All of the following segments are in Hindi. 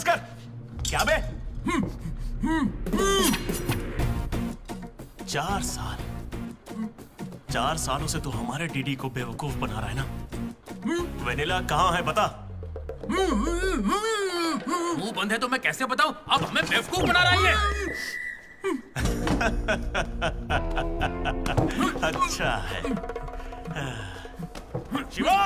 कर। क्या बे? 4 सालों से तू हमारे डीडी को बेवकूफ बना रहा है ना। वेनिला कहाँ है बता। मुंह बंद है तो मैं कैसे बताऊं? अब हमें बेवकूफ बना रहा है। अच्छा है। शिवा!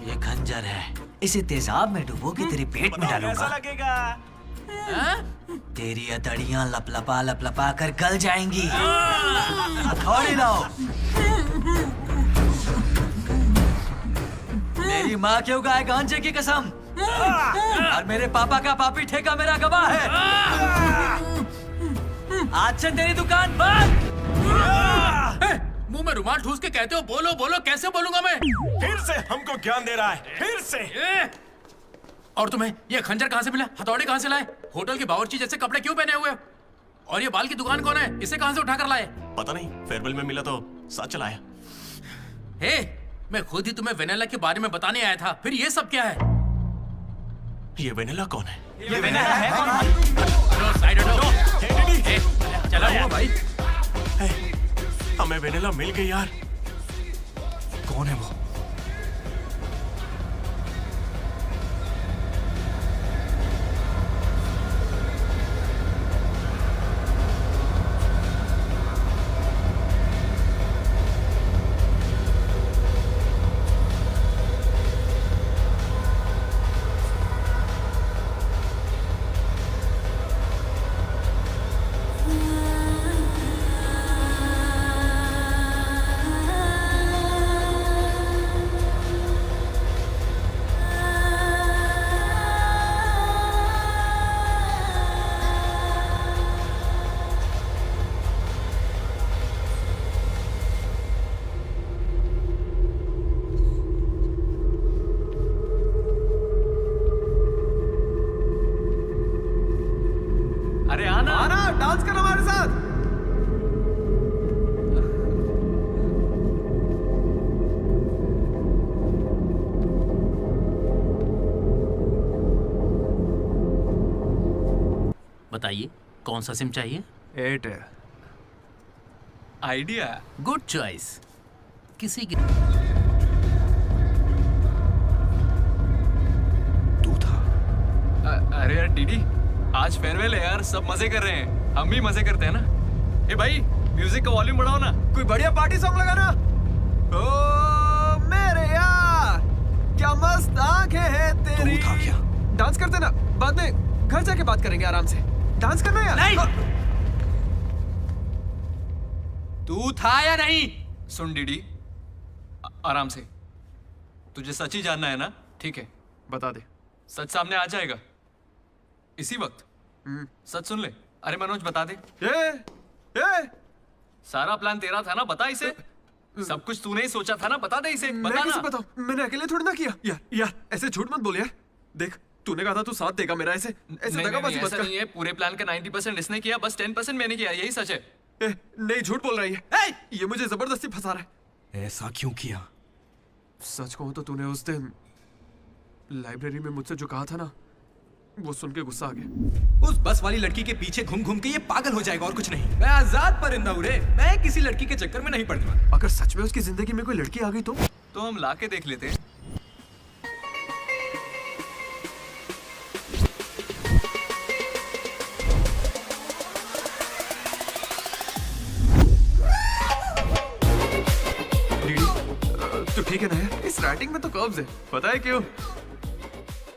ये खंजर है, इसे तेजाब में डुबो के तेरे पेट में डालूंगा। कैसा लगेगा? तेरी अतड़ियां लपलपा कर गल जाएंगी। हथौड़ी लाओ। मेरी माँ के उगाए गांजे की कसम और मेरे पापा का पापी ठेका मेरा गवाह है। आज से तेरी दुकान बंद। मुंह में रुमाल ठूस के कहते हो बोलो बोलो, कैसे बोलूंगा मैं? फिर से हमको ज्ञान दे रहा है, फिर से। और तुम्हें ये खंजर कहाँ से मिला? हथौड़ी कहाँ से लाए? होटल की बावर्ची जैसे कपड़े क्यों पहने हुए? और ये बाल की दुकान कौन है? इसे कहाँ से उठा कर लाए? पता नहीं, फेयरवेल में मिला तो साथ चलाया। हे, मैं खुद ही तुम्हें वेनिला के बारे में बताने आया था, फिर ये सब क्या है? ये वेनिला कौन है? ये वेनिला है कौन? चलो साइड हटो। चला हुआ भाई। हमें वेनिला मिल गई यार। कौन है वो? अरे आना आना, डांस कर हमारे साथ। बताइए कौन सा सिम चाहिए? एयरटेल। आइडिया। Good choice. किसी की तू था? अरे यार डीडी, आज फेयरवेल है यार, सब मजे कर रहे हैं, हम भी मजे करते हैं ना। ए भाई, म्यूजिक का वॉल्यूम बढ़ाओ ना, कोई बढ़िया पार्टी सॉन्ग लगाना। ओ मेरे यार, क्या मस्त आंखें हैं तेरी। तू था क्या? डांस करते ना, बाद में घर जाके बात करेंगे आराम से। डांस करना यार। नहीं। तू था या नहीं? सुन डीडी, आराम से। तुझे सच ही जानना है ना? ठीक है, बता दे, सच सामने आ जाएगा इसी वक्त। सच सुन ले। अरे मनोज बता दे। ए, सारा प्लान तेरा था ना, बता इसे। सब कुछ तूने ही सोचा था ना, बता दे इसे। बता मैं ना। कैसे बताऊं? मैंने अकेले थोड़ी ना किया। यार ऐसे झूठ मत बोल यार। देख, तूने कहा था तू साथ देगा मेरा, ऐसे नहीं, दगाबाजी मत ऐसा कर। नहीं है। पूरे प्लान का 90% इसने किया, बस 10% मैंने किया, यही सच है। नहीं, झूठ बोल रही है। ये मुझे जबरदस्ती फंसा रहा है। ऐसा क्यों किया? सच कहूं तो तूने उस दिन लाइब्रेरी में मुझसे जो कहा था ना, वो सुन के गुस्सा आ गया। उस बस वाली लड़की के पीछे घूम घूम के ये पागल हो जाएगा और कुछ नहीं। मैं आजाद परिंदा हूं रे, मैं किसी लड़की के चक्कर में नहीं पड़ने वाला। अगर सच में उसकी जिंदगी में कोई लड़की आ गई तो हम लाके देख लेते हैं। तो ठीक है ना यार, इस राइटिंग में तो कर्व्स है। पता है क्यों?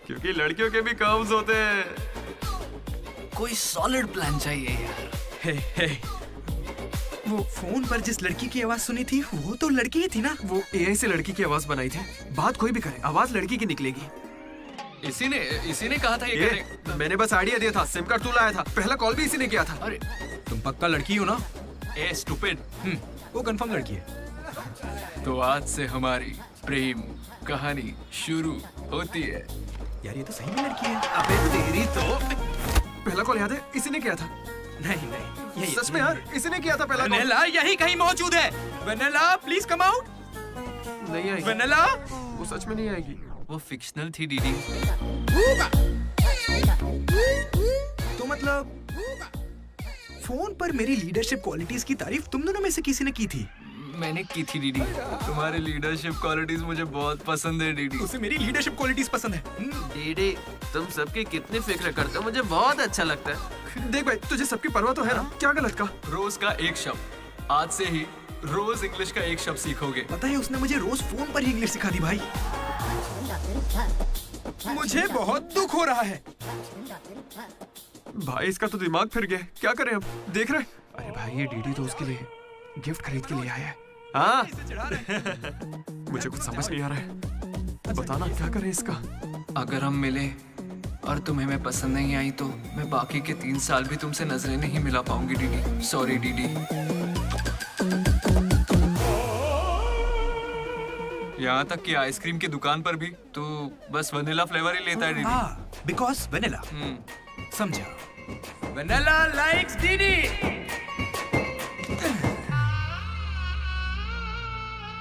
क्योंकि लड़कियों के भी कर्व्स होते हैं। कोई सॉलिड प्लान चाहिए यार। हे, वो फोन पर जिस लड़की की आवाज सुनी थी वो तो लड़की ही थी ना। वो एआई से लड़की की आवाज बनाई थी। बात कोई भी करे, आवाज लड़की की निकलेगी। इसी ने कहा था ये करने। मैंने बस आइडिया दिया था, सिम कार्ड तू लाया था, पहला कॉल भी इसी ने किया था। अरे तुम पक्का लड़की हो ना? ए स्टूपिड। वो कंफर्म लड़की है। तो आज से हमारी प्रेम कहानी शुरू होती है। यार ये तो सही में लड़की है। अबे तेरी तो पहला कॉल याद है? इसी ने किया था। नहीं नहीं यही सच में यार, इसी ने किया था पहला कॉल। वेनेला यही कहीं मौजूद है। Vennela please come out. नहीं आएगी वेनेला वो, सच में नहीं आएगी। वो फिक्शनल थी डीडी। तो मतलब फोन पर मेरी लीडरशिप क्वालिटीज की तारीफ तुम दोनों में से किसी ने की थी? मैंने की थी डीडी। तुम्हारी लीडरशिप क्वालिटीज मुझे बहुत पसंद है डीडी। उसे मेरी लीडरशिप क्वालिटीज पसंद है। डीडी तुम सबकी कितनी फिक्र करते हो, मुझे बहुत अच्छा लगता है। देख भाई, तुझे सबकी परवाह तो है ना, क्या गलत का? रोज का एक शब्द, आज से ही रोज इंग्लिश का एक शब्द सीखोगे। पता है उसने मुझे रोज फोन पर ही इंग्लिश सिखा दी भाई। मुझे बहुत दुख हो रहा है। भाई इसका तो दिमाग फिर गया, क्या करें अब? देख रहे? अरे भाई ये डीडी तो उसके लिए गिफ्ट खरीद के लिए आया है। हाँ मुझे कुछ समझ नहीं आ रहा है, बताना क्या करें इसका। अगर हम मिले और तुम्हें मैं पसंद नहीं आई तो मैं बाकी के 3 साल भी तुमसे नजरें नहीं मिला पाऊंगी डीडी। Sorry DD. यहाँ तक कि आइसक्रीम की दुकान पर भी तू बस वनीला फ्लेवर ही लेता है डीडी। Because vanilla. समझा? Vanilla likes DD.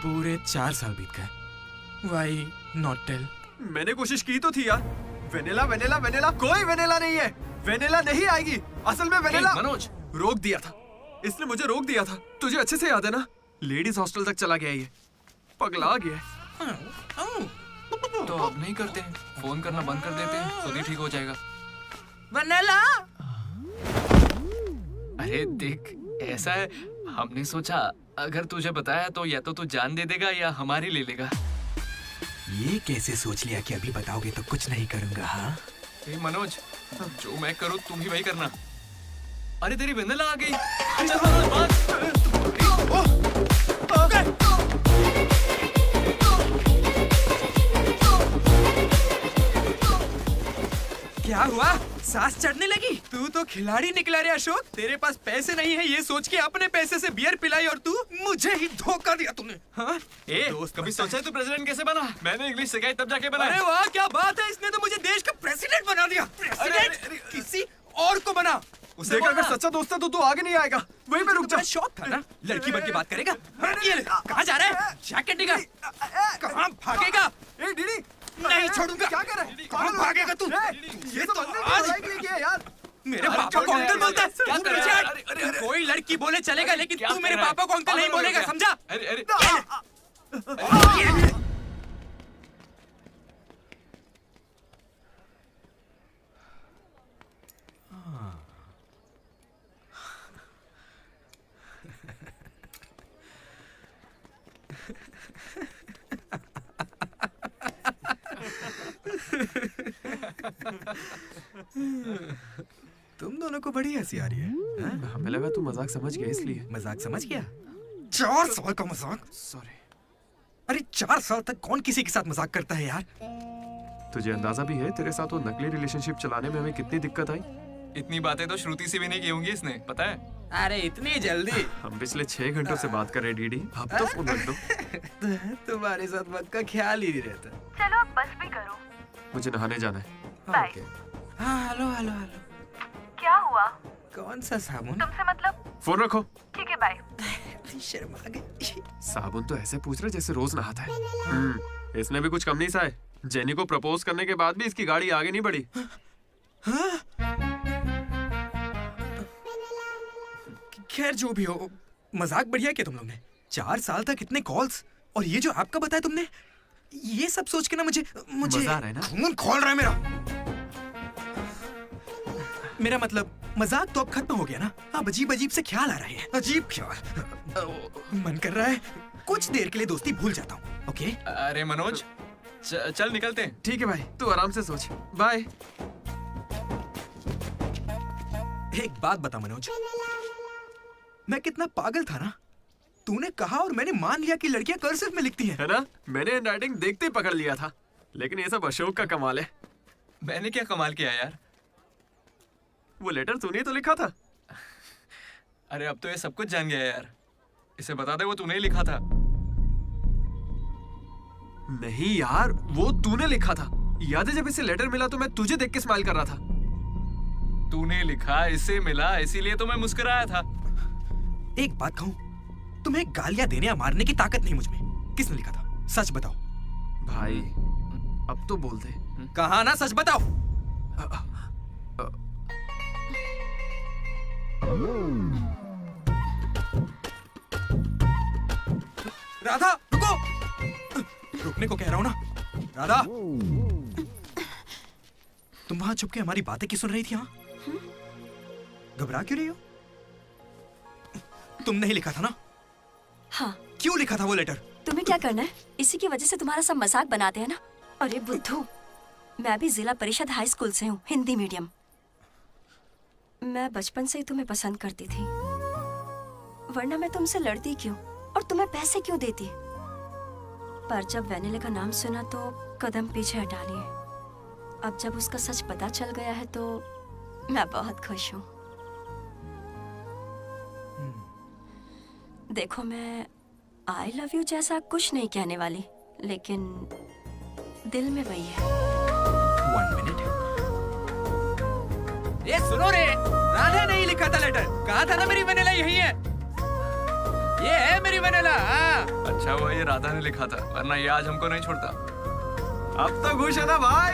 पूरे 4 साल बीत गए। Why not tell? मैंने कोशिश की तो थी यार। वेनिला वेनिला वेनिला, कोई वेनिला नहीं है। वेनिला नहीं आएगी। असल में वेनिला मनोज रोक दिया था, इसने मुझे रोक दिया था। तुझे अच्छे से याद है ना? लेडीज हॉस्टल तक चला गया ये, पगला गया। तो अब नहीं करते हैं, फोन करना बंद कर देते हैं, खुद ही ठीक हो जाएगा। वेनेला अरे देख, ऐसा है, हमने सोचा अगर तुझे बताया तो या तो तू जान दे देगा या हमारी ले लेगा। ये कैसे सोच लिया कि अभी बताओगे तो कुछ नहीं करूंगा? हाँ मनोज, जो मैं करूँ तुम ही वही करना। अरे तेरी वेनिला आ गई। चल मनोज भाग। क्या हुआ? सांस चढ़ने लगी? तू तो खिलाड़ी निकला रे अशोक। तेरे पास पैसे नहीं है ये सोच के अपने पैसे से बियर पिलाई और तू मुझे ही धोखा दिया तूने। हाँ? दोस्त कभी सोचा है तू प्रेसिडेंट कैसे बना? मैंने इंग्लिश सिखाई तब जाके बना। अरे वाह क्या बात है, इसने तो मुझे देश का प्रेसिडेंट बना दिया। प्रेसिडेंट किसी और को बना। उसे अगर सच्चा दोस्त है तो तू आगे नहीं आएगा, वहीं पे रुक जा। शौक था ना, लड़की बन के बात करेगा। ये ले, कहाँ जा रहा है? जैकेट निकाल। कहाँ भागेगा? ए डीडी नहीं छोड़ूंगा। क्या कर रहा है? कहाँ भागेगा तू? ये तो आज के लिए किया यार। मेरे पापा को अंकल बोलता है। क्या कर रहा है? कोई लड़की बोले चलेगा, लेकिन क्या तू मेरे कर रहा है? पापा को अंकल नहीं बोलेगा, समझा? अरे अरे तुम दोनों को बड़ी हंसी आ रही है। हाँ? हमें लगा तू मजाक समझ गया इसलिए। मजाक समझ गया? 4 साल का मजाक? सॉरी। अरे 4 साल तक कौन किसी के साथ मजाक करता है यार? तुझे अंदाजा भी है तेरे साथ वो नकली रिलेशनशिप चलाने में हमें कितनी दिक्कत आई? इतनी बातें तो श्रुति से भी नहीं की होंगी इसने, पता है? अरे इतनी जल्दी? हम पिछले 6 घंटों से बात कर रहे डीडी, अब तो फोन रख दो। तुम्हारे साथ वक्त का ख्याल ही नहीं रहता। चलो अब बस भी करो। मुझे नहाने जाना है। बाय। हाँ हेलो हेलो हेलो। क्या हुआ? कौन सा साबुन? तुमसे मतलब? फोन रखो। ठीक है बाय। शर्मा गई। साबुन तो ऐसे पूछ रहे जैसे रोज नहाता है। इसने भी कुछ कम नहीं सहा है। जेनी को प्रपोज करने के बाद भी इसकी गाड़ी आगे नहीं बढ़ी। खैर जो भी हो, मजाक बढ़िया किया तुम लोग ने। 4 साल तक इतने कॉल्स, और ये जो आपका बताया तुमने, ये सब सोच के ना मुझे मजा आ रहा है ना? खून खोल रहा है मेरा मतलब मजाक तो अब खत्म हो गया ना। अब अजीब अजीब से ख्याल आ रहे हैं। अजीब ख्याल। मन कर रहा है कुछ देर के लिए दोस्ती भूल जाता हूँ। ओके? अरे मनोज, चल निकलते हैं। ठीक है भाई, तू आराम से सोच। बाय। एक बात बता मनोज, मैं कितना पागल था ना? तूने कहा और मैंने मान लिया कि लड़कियां कर्सिव में लिखती हैं। है ना? मैंने हैंडराइटिंग देखते ही पकड़ लिया था। लेकिन ये सब अशोक का कमाल है। मैंने क्या कमाल किया यार? वो लेटर तूने तो लिखा था। अरे अब तो ये सब कुछ जान गया यार। इसे बता दे वो तूने ही लिखा था। नहीं यार, वो तूने लिखा था। याद है जब इसे लेटर मिला तो मैं तुझे देख के स्माइल कर रहा था। तूने लिखा इसे मिला इसीलिए तो मैं मुस्कुराया था। एक बात कहूं, तुम्हें गालियां देने या मारने की ताकत नहीं मुझ में। किसने लिखा था? सच बताओ। भाई अब तो बोल दे। कहा ना, सच बताओ। राधा रुको, रुकने को कह रहा हूं ना। राधा, तुम वहां छुप के हमारी बातें क्यों सुन रही थी? हाँ, घबरा क्यों रही हो? तुमने ही लिखा था ना? हाँ। क्यों लिखा था वो लेटर? तुम्हें क्या करना है? इसी की वजह से तुम्हारा सब मजाक बनाते हैं ना। अरे बुद्धू, मैं भी जिला परिषद हाई स्कूल से हूँ, हिंदी मीडियम। मैं बचपन से ही तुम्हें पसंद करती थी, वरना मैं तुमसे लड़ती क्यों और तुम्हें पैसे क्यों देती? पर जब वेनिला का नाम सुना तो कदम पीछे हटा लिए। अब जब उसका सच पता चल गया है तो मैं बहुत खुश हूँ। देखो, मैं आई लव यू जैसा कुछ नहीं कहने वाली, लेकिन दिल में वही है। 1 मिनट। ये सुनो रे, राधा ने ही लिखा था लेटर। कहा था ना मेरी वेनिला यही है। ये है मेरी वेनिला। अच्छा हुआ ये राधा ने लिखा था, वरना ये आज हमको नहीं छोड़ता। अब तो खुश है ना भाई?